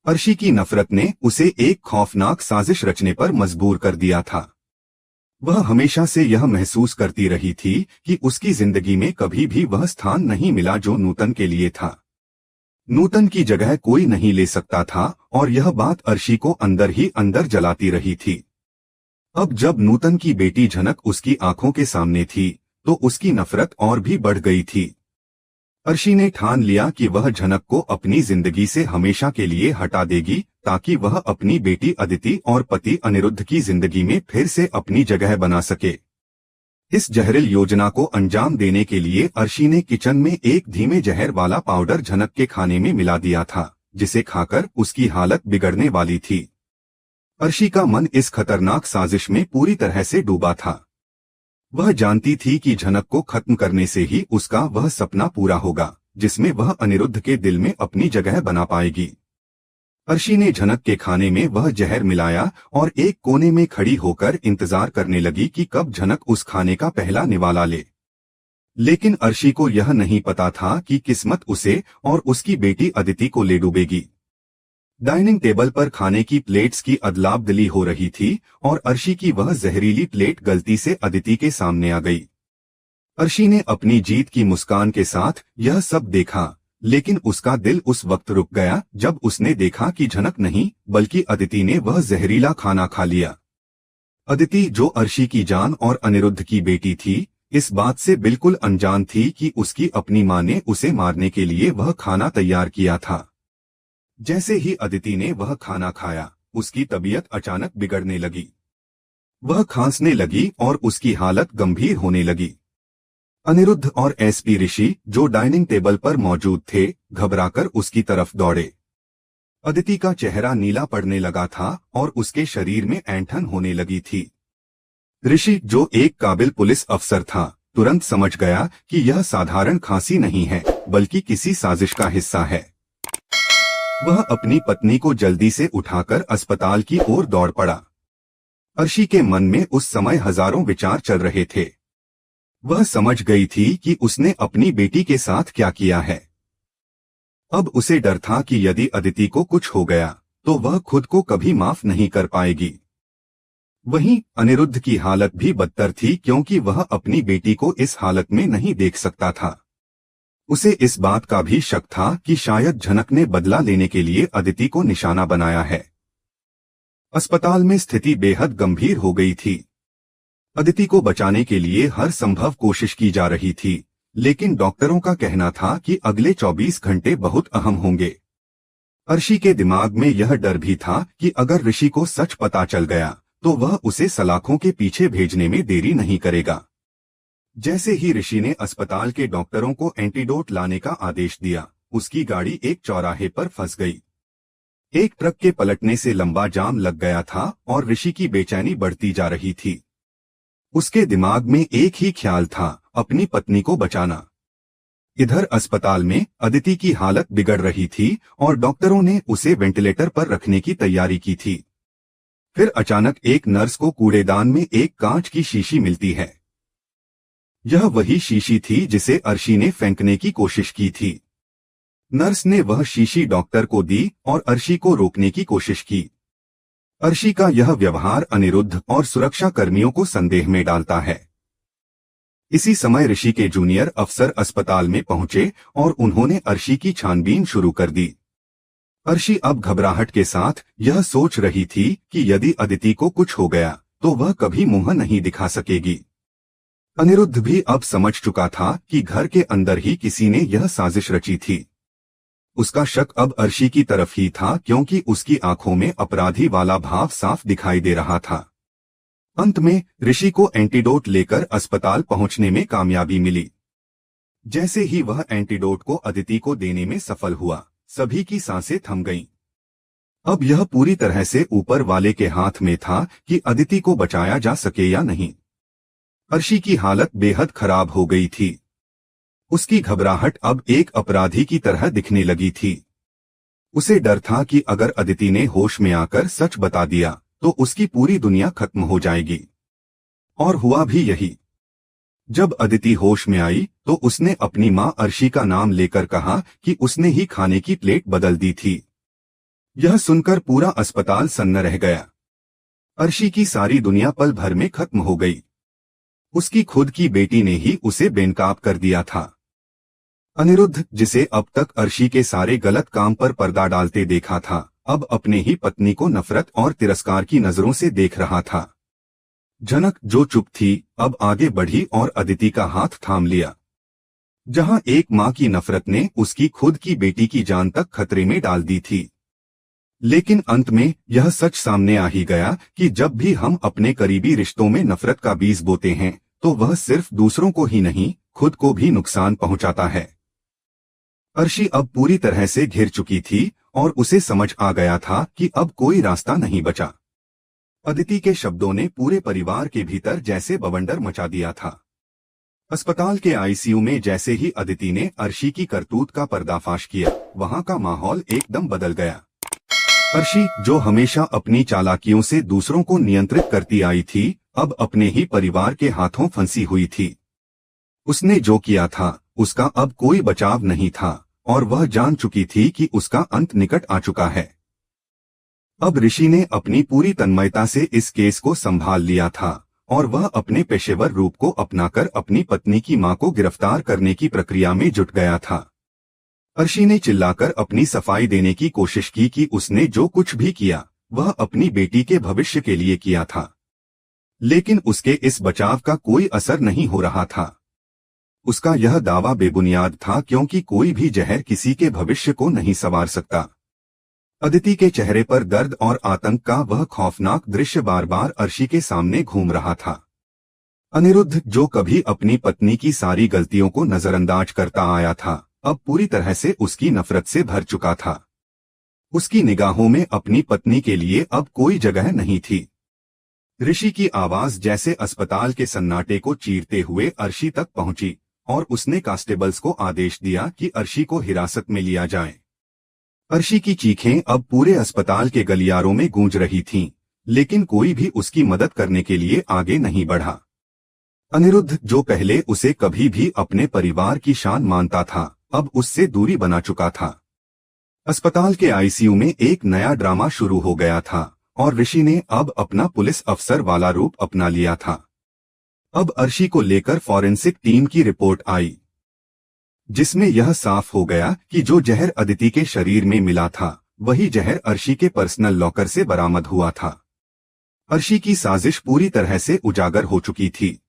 अर्शी की नफरत ने उसे एक खौफनाक साजिश रचने पर मजबूर कर दिया था। वह हमेशा से यह महसूस करती रही थी कि उसकी जिंदगी में कभी भी वह स्थान नहीं मिला जो नूतन के लिए था। नूतन की जगह कोई नहीं ले सकता था और यह बात अर्शी को अंदर ही अंदर जलाती रही थी। अब जब नूतन की बेटी झनक उसकी आंखों के सामने थी तो उसकी नफरत और भी बढ़ गई थी। अर्शी ने ठान लिया कि वह झनक को अपनी जिंदगी से हमेशा के लिए हटा देगी ताकि वह अपनी बेटी अदिति और पति अनिरुद्ध की जिंदगी में फिर से अपनी जगह बना सके। इस जहरील योजना को अंजाम देने के लिए अर्शी ने किचन में एक धीमे जहर वाला पाउडर झनक के खाने में मिला दिया था, जिसे खाकर उसकी हालत बिगड़ने वाली थी। अर्शी का मन इस खतरनाक साजिश में पूरी तरह से डूबा था। वह जानती थी कि झनक को खत्म करने से ही उसका वह सपना पूरा होगा जिसमें वह अनिरुद्ध के दिल में अपनी जगह बना पाएगी। अर्शी ने झनक के खाने में वह जहर मिलाया और एक कोने में खड़ी होकर इंतजार करने लगी कि कब झनक उस खाने का पहला निवाला ले। लेकिन अर्शी को यह नहीं पता था कि किस्मत उसे और उसकी बेटी अदिति को ले डूबेगी। डाइनिंग टेबल पर खाने की प्लेट्स की अदला-बदली हो रही थी और अर्शी की वह जहरीली प्लेट गलती से अदिति के सामने आ गई। अर्शी ने अपनी जीत की मुस्कान के साथ यह सब देखा, लेकिन उसका दिल उस वक्त रुक गया जब उसने देखा कि झनक नहीं बल्कि अदिति ने वह जहरीला खाना खा लिया। अदिति, जो अर्शी की जान और अनिरुद्ध की बेटी थी, इस बात से बिल्कुल अनजान थी कि उसकी अपनी मां ने उसे मारने के लिए वह खाना तैयार किया था। जैसे ही अदिति ने वह खाना खाया, उसकी तबीयत अचानक बिगड़ने लगी। वह खांसने लगी और उसकी हालत गंभीर होने लगी। अनिरुद्ध और एसपी ऋषि, जो डाइनिंग टेबल पर मौजूद थे, घबराकर उसकी तरफ दौड़े। अदिति का चेहरा नीला पड़ने लगा था और उसके शरीर में ऐंठन होने लगी थी। ऋषि, जो एक काबिल पुलिस अफसर था, तुरंत समझ गया कि यह साधारण खांसी नहीं है बल्कि किसी साजिश का हिस्सा है। वह अपनी पत्नी को जल्दी से उठाकर अस्पताल की ओर दौड़ पड़ा। अर्शी के मन में उस समय हजारों विचार चल रहे थे। वह समझ गई थी कि उसने अपनी बेटी के साथ क्या किया है। अब उसे डर था कि यदि अदिति को कुछ हो गया तो वह खुद को कभी माफ नहीं कर पाएगी। वहीं अनिरुद्ध की हालत भी बदतर थी क्योंकि वह अपनी बेटी को इस हालत में नहीं देख सकता था। उसे इस बात का भी शक था कि शायद झनक ने बदला लेने के लिए अदिति को निशाना बनाया है। अस्पताल में स्थिति बेहद गंभीर हो गई थी। अदिति को बचाने के लिए हर संभव कोशिश की जा रही थी, लेकिन डॉक्टरों का कहना था कि अगले 24 घंटे बहुत अहम होंगे। अर्शी के दिमाग में यह डर भी था कि अगर ऋषि को सच पता चल गया तो वह उसे सलाखों के पीछे भेजने में देरी नहीं करेगा। जैसे ही ऋषि ने अस्पताल के डॉक्टरों को एंटीडोट लाने का आदेश दिया, उसकी गाड़ी एक चौराहे पर फंस गई। एक ट्रक के पलटने से लंबा जाम लग गया था और ऋषि की बेचैनी बढ़ती जा रही थी। उसके दिमाग में एक ही ख्याल था, अपनी पत्नी को बचाना। इधर अस्पताल में अदिति की हालत बिगड़ रही थी और डॉक्टरों ने उसे वेंटिलेटर पर रखने की तैयारी की थी। फिर अचानक एक नर्स को कूड़ेदान में एक कांच की शीशी मिलती है। यह वही शीशी थी जिसे अर्शी ने फेंकने की कोशिश की थी। नर्स ने वह शीशी डॉक्टर को दी और अर्शी को रोकने की कोशिश की। अर्शी का यह व्यवहार अनिरुद्ध और सुरक्षा कर्मियों को संदेह में डालता है। इसी समय ऋषि के जूनियर अफसर अस्पताल में पहुंचे और उन्होंने अर्शी की छानबीन शुरू कर दी। अर्शी अब घबराहट के साथ यह सोच रही थी कि यदि अदिति को कुछ हो गया तो वह कभी मुंह नहीं दिखा सकेगी। अनिरुद्ध भी अब समझ चुका था कि घर के अंदर ही किसी ने यह साजिश रची थी। उसका शक अब अर्शी की तरफ ही था क्योंकि उसकी आंखों में अपराधी वाला भाव साफ दिखाई दे रहा था। अंत में ऋषि को एंटीडोट लेकर अस्पताल पहुंचने में कामयाबी मिली। जैसे ही वह एंटीडोट को अदिति को देने में सफल हुआ, सभी की सांसें थम गईं। अब यह पूरी तरह से ऊपर वाले के हाथ में था कि अदिति को बचाया जा सके या नहीं। अर्शी की हालत बेहद खराब हो गई थी। उसकी घबराहट अब एक अपराधी की तरह दिखने लगी थी। उसे डर था कि अगर अदिति ने होश में आकर सच बता दिया तो उसकी पूरी दुनिया खत्म हो जाएगी। और हुआ भी यही। जब अदिति होश में आई तो उसने अपनी मां अर्शी का नाम लेकर कहा कि उसने ही खाने की प्लेट बदल दी थी। यह सुनकर पूरा अस्पताल सन्न रह गया। अर्शी की सारी दुनिया पल भर में खत्म हो गई। उसकी खुद की बेटी ने ही उसे बेनकाब कर दिया था। अनिरुद्ध, जिसे अब तक अर्शी के सारे गलत काम पर पर्दा डालते देखा था, अब अपने ही पत्नी को नफरत और तिरस्कार की नजरों से देख रहा था। झनक, जो चुप थी, अब आगे बढ़ी और अदिति का हाथ थाम लिया। जहां एक मां की नफरत ने उसकी खुद की बेटी की जान तक खतरे में डाल दी थी। लेकिन अंत में यह सच सामने आ ही गया कि जब भी हम अपने करीबी रिश्तों में नफरत का बीज बोते हैं, तो वह सिर्फ दूसरों को ही नहीं, खुद को भी नुकसान पहुंचाता है। अर्शी अब पूरी तरह से घिर चुकी थी और उसे समझ आ गया था कि अब कोई रास्ता नहीं बचा। अदिति के शब्दों ने पूरे परिवार के भीतर जैसे बवंडर मचा दिया था। अस्पताल के आईसीयू में जैसे ही अदिति ने अर्शी की करतूत का पर्दाफाश किया, वहां का माहौल एकदम बदल गया। अर्शी, जो हमेशा अपनी चालाकियों से दूसरों को नियंत्रित करती आई थी, अब अपने ही परिवार के हाथों फंसी हुई थी। उसने जो किया था, उसका अब कोई बचाव नहीं था और वह जान चुकी थी कि उसका अंत निकट आ चुका है। अब ऋषि ने अपनी पूरी तन्मयता से इस केस को संभाल लिया था और वह अपने पेशेवर रूप को अपनाकर अपनी पत्नी की मां को गिरफ्तार करने की प्रक्रिया में जुट गया था। अर्शी ने चिल्लाकर अपनी सफाई देने की कोशिश की कि उसने जो कुछ भी किया, वह अपनी बेटी के भविष्य के लिए किया था। लेकिन उसके इस बचाव का कोई असर नहीं हो रहा था। उसका यह दावा बेबुनियाद था, क्योंकि कोई भी जहर किसी के भविष्य को नहीं संवार सकता। अदिति के चेहरे पर दर्द और आतंक का वह खौफनाक दृश्य बार बार अर्शी के सामने घूम रहा था। अनिरुद्ध, जो कभी अपनी पत्नी की सारी गलतियों को नजरअंदाज करता आया था, अब पूरी तरह से उसकी नफरत से भर चुका था। उसकी निगाहों में अपनी पत्नी के लिए अब कोई जगह नहीं थी। ऋषि की आवाज जैसे अस्पताल के सन्नाटे को चीरते हुए अर्शी तक पहुंची और उसने कांस्टेबल्स को आदेश दिया कि अर्शी को हिरासत में लिया जाए। अर्शी की चीखें अब पूरे अस्पताल के गलियारों में गूंज रही थीं, लेकिन कोई भी उसकी मदद करने के लिए आगे नहीं बढ़ा। अनिरुद्ध, जो पहले उसे कभी भी अपने परिवार की शान मानता था, अब उससे दूरी बना चुका था। अस्पताल के आईसीयू में एक नया ड्रामा शुरू हो गया था और ऋषि ने अब अपना पुलिस अफसर वाला रूप अपना लिया था। अब अर्शी को लेकर फॉरेंसिक टीम की रिपोर्ट आई, जिसमें यह साफ हो गया कि जो जहर अदिति के शरीर में मिला था, वही जहर अर्शी के पर्सनल लॉकर से बरामद हुआ था। अर्शी की साजिश पूरी तरह से उजागर हो चुकी थी।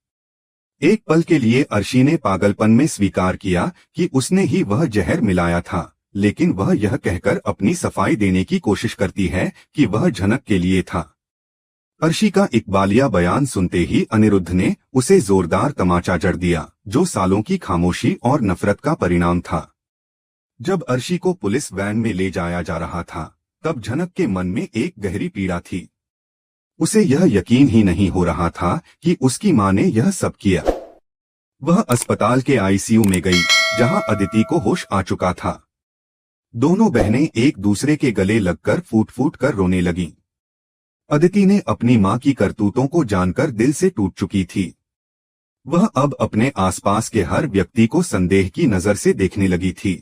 एक पल के लिए अर्शी ने पागलपन में स्वीकार किया कि उसने ही वह जहर मिलाया था, लेकिन वह यह कहकर अपनी सफाई देने की कोशिश करती है कि वह झनक के लिए था। अर्शी का इकबालिया बयान सुनते ही अनिरुद्ध ने उसे जोरदार तमाचा जड़ दिया, जो सालों की खामोशी और नफरत का परिणाम था। जब अर्शी को पुलिस वैन में ले जाया जा रहा था, तब झनक के मन में एक गहरी पीड़ा थी। उसे यह यकीन ही नहीं हो रहा था कि उसकी मां ने यह सब किया। वह अस्पताल के आईसीयू में गई, जहां अदिति को होश आ चुका था। दोनों बहनें एक दूसरे के गले लगकर फूट फूट कर रोने लगीं। अदिति ने अपनी मां की करतूतों को जानकर दिल से टूट चुकी थी। वह अब अपने आसपास के हर व्यक्ति को संदेह की नजर से देखने लगी थी।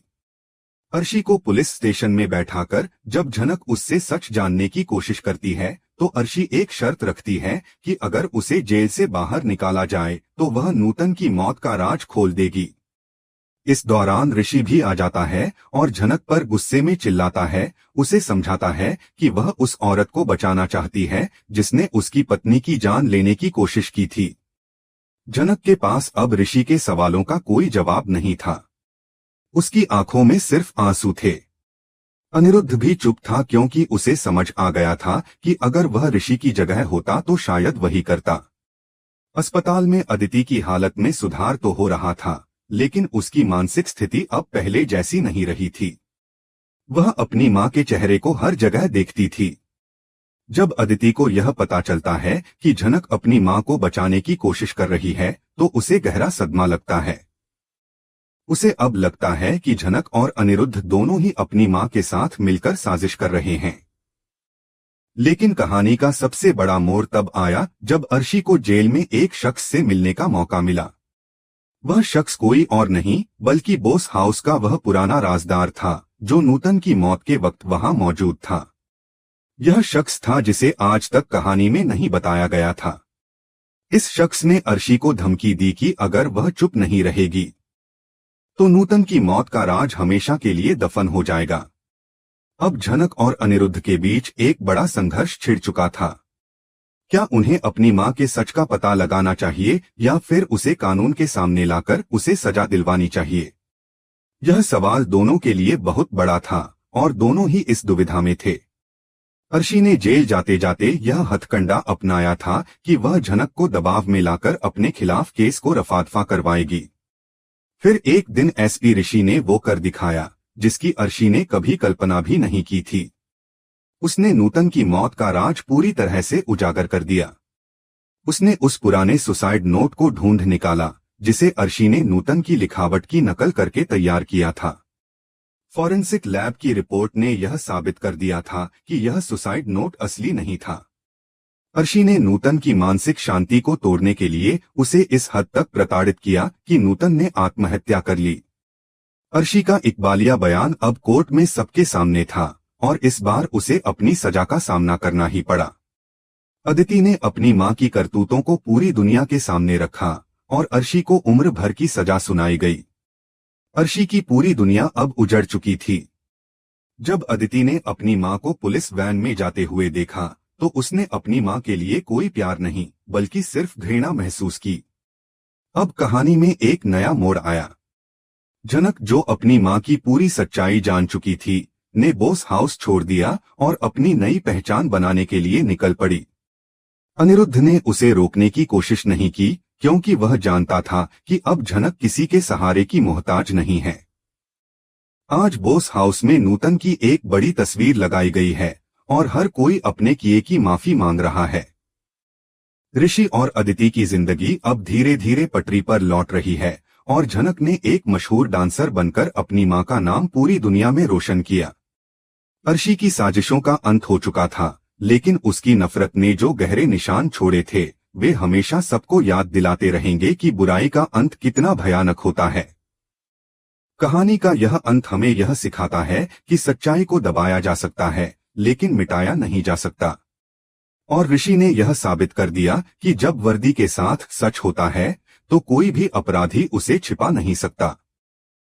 अर्शी को पुलिस स्टेशन में बैठाकर जब झनक उससे सच जानने की कोशिश करती है, तो अर्शी एक शर्त रखती है कि अगर उसे जेल से बाहर निकाला जाए तो वह नूतन की मौत का राज खोल देगी। इस दौरान ऋषि भी आ जाता है और झनक पर गुस्से में चिल्लाता है, उसे समझाता है कि वह उस औरत को बचाना चाहती है जिसने उसकी पत्नी की जान लेने की कोशिश की थी। झनक के पास अब ऋषि के सवालों का कोई जवाब नहीं था। उसकी आंखों में सिर्फ आंसू थे। अनिरुद्ध भी चुप था, क्योंकि उसे समझ आ गया था कि अगर वह ऋषि की जगह होता तो शायद वही करता। अस्पताल में अदिति की हालत में सुधार तो हो रहा था, लेकिन उसकी मानसिक स्थिति अब पहले जैसी नहीं रही थी। वह अपनी मां के चेहरे को हर जगह देखती थी। जब अदिति को यह पता चलता है कि झनक अपनी मां को बचाने की कोशिश कर रही है, तो उसे गहरा सदमा लगता है। उसे अब लगता है कि झनक और अनिरुद्ध दोनों ही अपनी मां के साथ मिलकर साजिश कर रहे हैं। लेकिन कहानी का सबसे बड़ा मोड़ तब आया जब अर्शी को जेल में एक शख्स से मिलने का मौका मिला। वह शख्स कोई और नहीं बल्कि बोस हाउस का वह पुराना राजदार था, जो नूतन की मौत के वक्त वहां मौजूद था। यह शख्स था जिसे आज तक कहानी में नहीं बताया गया था। इस शख्स ने अर्शी को धमकी दी कि अगर वह चुप नहीं रहेगी तो नूतन की मौत का राज हमेशा के लिए दफन हो जाएगा। अब झनक और अनिरुद्ध के बीच एक बड़ा संघर्ष छिड़ चुका था। क्या उन्हें अपनी मां के सच का पता लगाना चाहिए या फिर उसे कानून के सामने लाकर उसे सजा दिलवानी चाहिए? यह सवाल दोनों के लिए बहुत बड़ा था और दोनों ही इस दुविधा में थे। अर्शी ने जेल जाते जाते यह हथकंडा अपनाया था कि वह झनक को दबाव में लाकर अपने खिलाफ केस को रफा-दफा करवाएगी। फिर एक दिन एसपी ऋषि ने वो कर दिखाया जिसकी अर्शी ने कभी कल्पना भी नहीं की थी। उसने नूतन की मौत का राज पूरी तरह से उजागर कर दिया। उसने उस पुराने सुसाइड नोट को ढूंढ निकाला जिसे अर्शी ने नूतन की लिखावट की नकल करके तैयार किया था। फॉरेंसिक लैब की रिपोर्ट ने यह साबित कर दिया था कि यह सुसाइड नोट असली नहीं था। अर्शी ने नूतन की मानसिक शांति को तोड़ने के लिए उसे इस हद तक प्रताड़ित किया कि नूतन ने आत्महत्या कर ली। अर्शी का इकबालिया बयान अब कोर्ट में सबके सामने था और इस बार उसे अपनी सजा का सामना करना ही पड़ा। अदिति ने अपनी मां की करतूतों को पूरी दुनिया के सामने रखा और अर्शी को उम्र भर की सजा सुनाई गई। अर्शी की पूरी दुनिया अब उजड़ चुकी थी। जब अदिति ने अपनी मां को पुलिस वैन में जाते हुए देखा तो उसने अपनी मां के लिए कोई प्यार नहीं बल्कि सिर्फ घृणा महसूस की। अब कहानी में एक नया मोड़ आया। झनक, जो अपनी मां की पूरी सच्चाई जान चुकी थी, ने बोस हाउस छोड़ दिया और अपनी नई पहचान बनाने के लिए निकल पड़ी। अनिरुद्ध ने उसे रोकने की कोशिश नहीं की क्योंकि वह जानता था कि अब झनक किसी के सहारे की मोहताज नहीं है। आज बोस हाउस में नूतन की एक बड़ी तस्वीर लगाई गई है और हर कोई अपने किए की माफी मांग रहा है। ऋषि और अदिति की जिंदगी अब धीरे धीरे पटरी पर लौट रही है और झनक ने एक मशहूर डांसर बनकर अपनी मां का नाम पूरी दुनिया में रोशन किया। अर्शी की साजिशों का अंत हो चुका था, लेकिन उसकी नफरत ने जो गहरे निशान छोड़े थे वे हमेशा सबको याद दिलाते रहेंगे कि बुराई का अंत कितना भयानक होता है। कहानी का यह अंत हमें यह सिखाता है कि सच्चाई को दबाया जा सकता है लेकिन मिटाया नहीं जा सकता। और ऋषि ने यह साबित कर दिया कि जब वर्दी के साथ सच होता है तो कोई भी अपराधी उसे छिपा नहीं सकता।